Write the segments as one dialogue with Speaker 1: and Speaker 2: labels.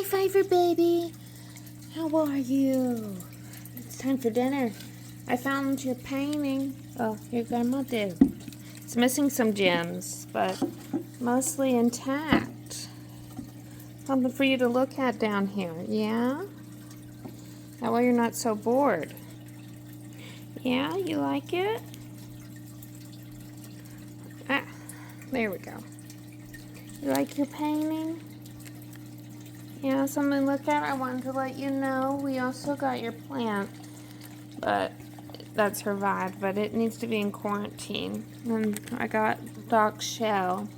Speaker 1: Hi, Fiver baby. How are you? It's time for dinner. I found your painting. Oh, your grandma did. It's missing some gems, but mostly intact. Something for you to look at down here, yeah? That way you're not so bored. Yeah, you like it? Ah, there we go. You like your painting? Yeah, something to look at. I wanted to let you know. We also got your plant, but that survived, but it needs to be in quarantine. And I got Doc's shell.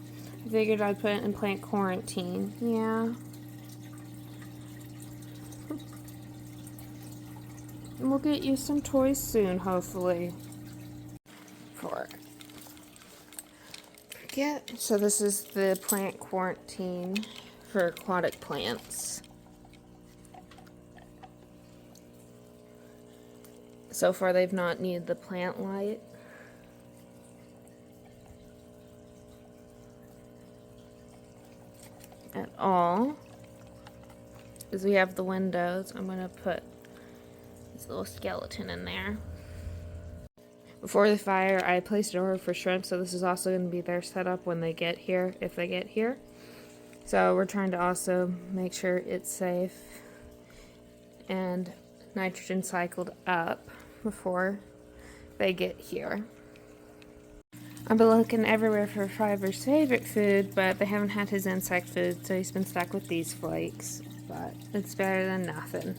Speaker 1: I figured I'd put it in plant quarantine. Yeah. And we'll get you some toys soon, hopefully. So this is the plant quarantine for aquatic plants. So far they've not needed the plant light. At all. Because we have the windows. I'm going to put this little skeleton in there. Before the fire, I placed an order for shrimp, so this is also going to be their setup when they get here, if they get here. So we're trying to also make sure it's safe and nitrogen cycled up before they get here. I've been looking everywhere for Fiver's favorite food, but they haven't had his insect food, so he's been stuck with these flakes. But it's better than nothing.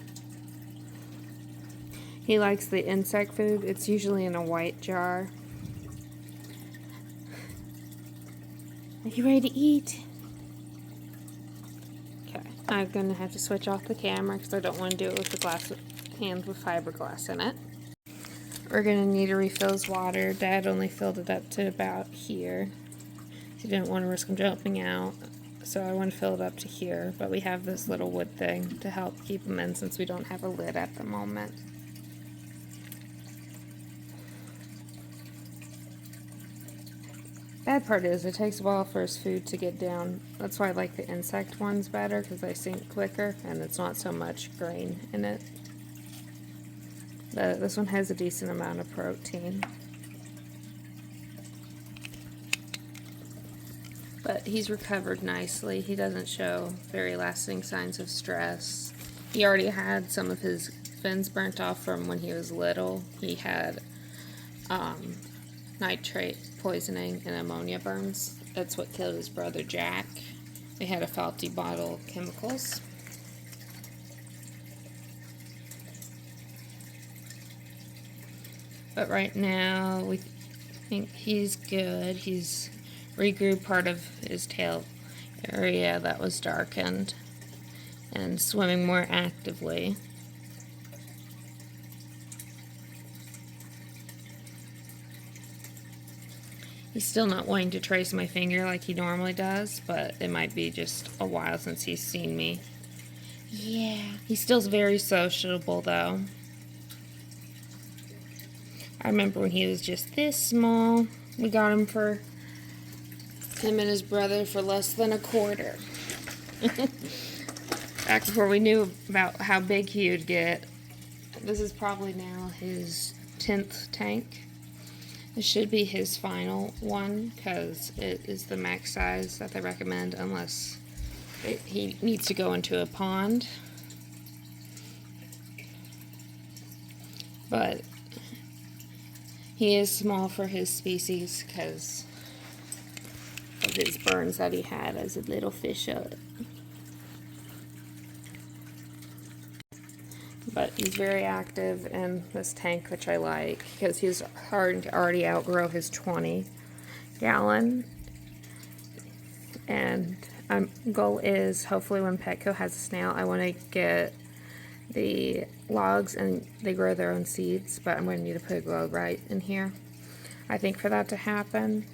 Speaker 1: He likes the insect food. It's usually in a white jar. Are you ready to eat? Okay, I'm going to have to switch off the camera because I don't want to do it with the hand with fiberglass in it. We're going to need to refill his water. Dad only filled it up to about here. He didn't want to risk him jumping out, so I want to fill it up to here. But we have this little wood thing to help keep him in since we don't have a lid at the moment. Bad part is it takes a while for his food to get down. That's why I like the insect ones better, because they sink quicker and it's not so much grain in it. This one has a decent amount of protein. But he's recovered nicely. He doesn't show very lasting signs of stress. He already had some of his fins burnt off from when he was little. He had nitrate poisoning and ammonia burns. That's what killed his brother Jack. They had a faulty bottle of chemicals. But right now we think he's good. He's regrew part of his tail area that was darkened and swimming more actively. He's still not wanting to trace my finger like he normally does, but it might be just a while since he's seen me. Yeah. He's still very sociable, though. I remember when he was just this small. We got him and his brother for less than a quarter. Back before we knew about how big he would get. This is probably now his 10th tank. This should be his final one because it is the max size that they recommend unless he needs to go into a pond. But he is small for his species because of his burns that he had as a little fish. But he's very active in this tank, which I like, because he's hard to already outgrow his 20-gallon. And goal is, hopefully when Petco has a snail, I want to get the logs and they grow their own seeds, but I'm going to need to put a glow right in here, I think, for that to happen.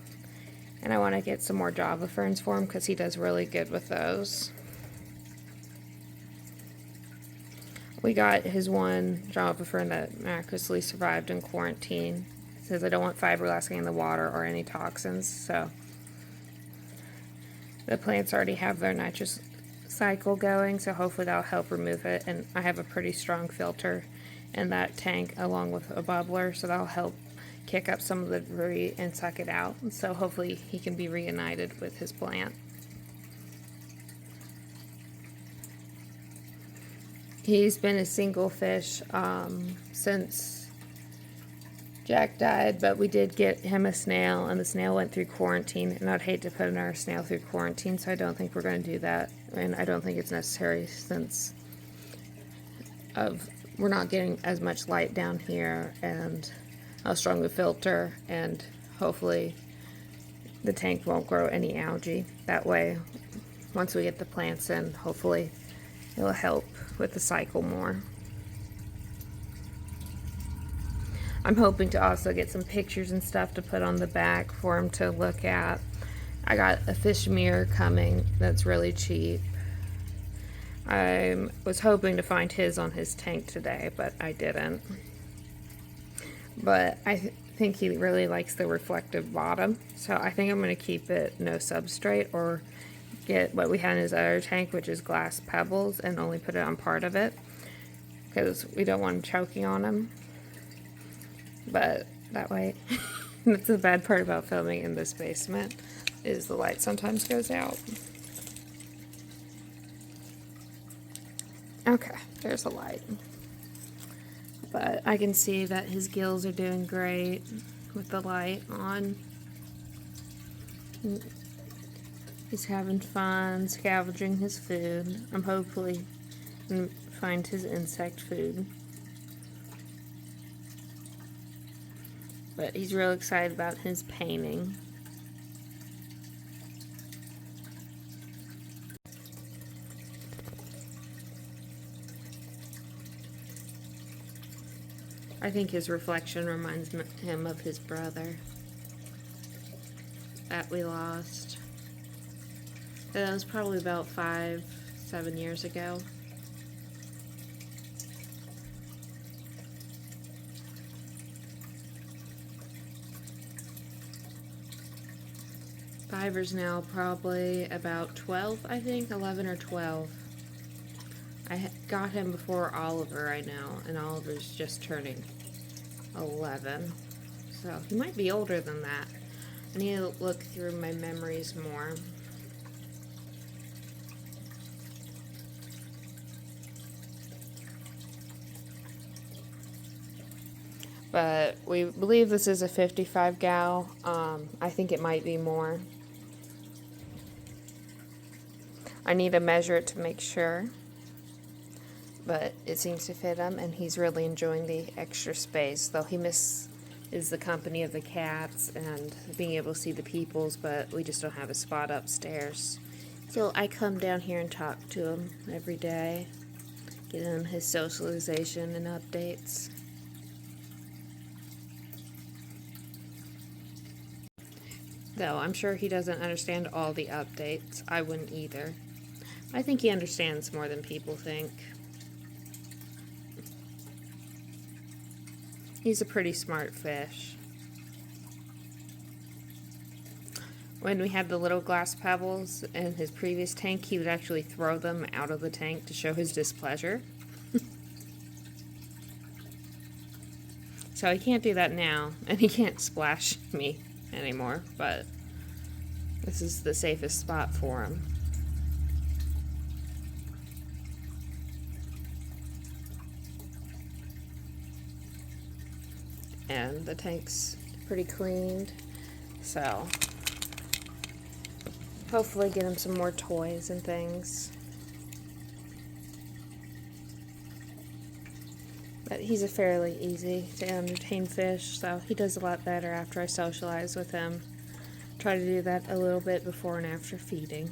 Speaker 1: And I want to get some more Java ferns for him because he does really good with those. We got his one Java fern that miraculously survived in quarantine. It says I don't want fiberglass getting in the water or any toxins, so the plants already have their nitrous cycle going, so hopefully that'll help remove it. And I have a pretty strong filter in that tank along with a bubbler, so that'll help kick up some of the debris and suck it out. And so hopefully he can be reunited with his plant. He's been a single fish since Jack died, but we did get him a snail, and the snail went through quarantine, and I'd hate to put another snail through quarantine, so I don't think we're going to do that, and I don't think it's necessary since we're not getting as much light down here, and how strong the filter, and hopefully the tank won't grow any algae. That way, once we get the plants in, hopefully it'll help with the cycle more. I'm hoping to also get some pictures and stuff to put on the back for him to look at. I got a fish mirror coming that's really cheap. I was hoping to find his on his tank today, but I didn't. But I think he really likes the reflective bottom, so I think I'm going to keep it no substrate, or get what we had in his other tank, which is glass pebbles, and only put it on part of it, because we don't want him choking on them. But that way, that's the bad part about filming in this basement, is the light sometimes goes out. Okay, there's a light. But I can see that his gills are doing great with the light on. He's having fun scavenging his food. I'm hopefully going to find his insect food. But he's real excited about his painting. I think his reflection reminds him of his brother that we lost. That was probably about 5-7 years ago. Fiver's now probably about 12, I think, 11 or 12. I got him before Oliver, I know, and Oliver's just turning 11. So he might be older than that. I need to look through my memories more. But we believe this is a 55 gal. I think it might be more. I need to measure it to make sure. But it seems to fit him, and he's really enjoying the extra space, though he misses the company of the cats and being able to see the peoples, but we just don't have a spot upstairs. So I come down here and talk to him every day, get him his socialization and updates. Though I'm sure he doesn't understand all the updates. I wouldn't either. I think he understands more than people think. He's a pretty smart fish. When we had the little glass pebbles in his previous tank, he would actually throw them out of the tank to show his displeasure. So he can't do that now, and he can't splash me anymore, but this is the safest spot for him. And the tank's pretty cleaned, so hopefully get him some more toys and things. But he's a fairly easy to entertain fish, so he does a lot better after I socialize with him. Try to do that a little bit before and after feeding.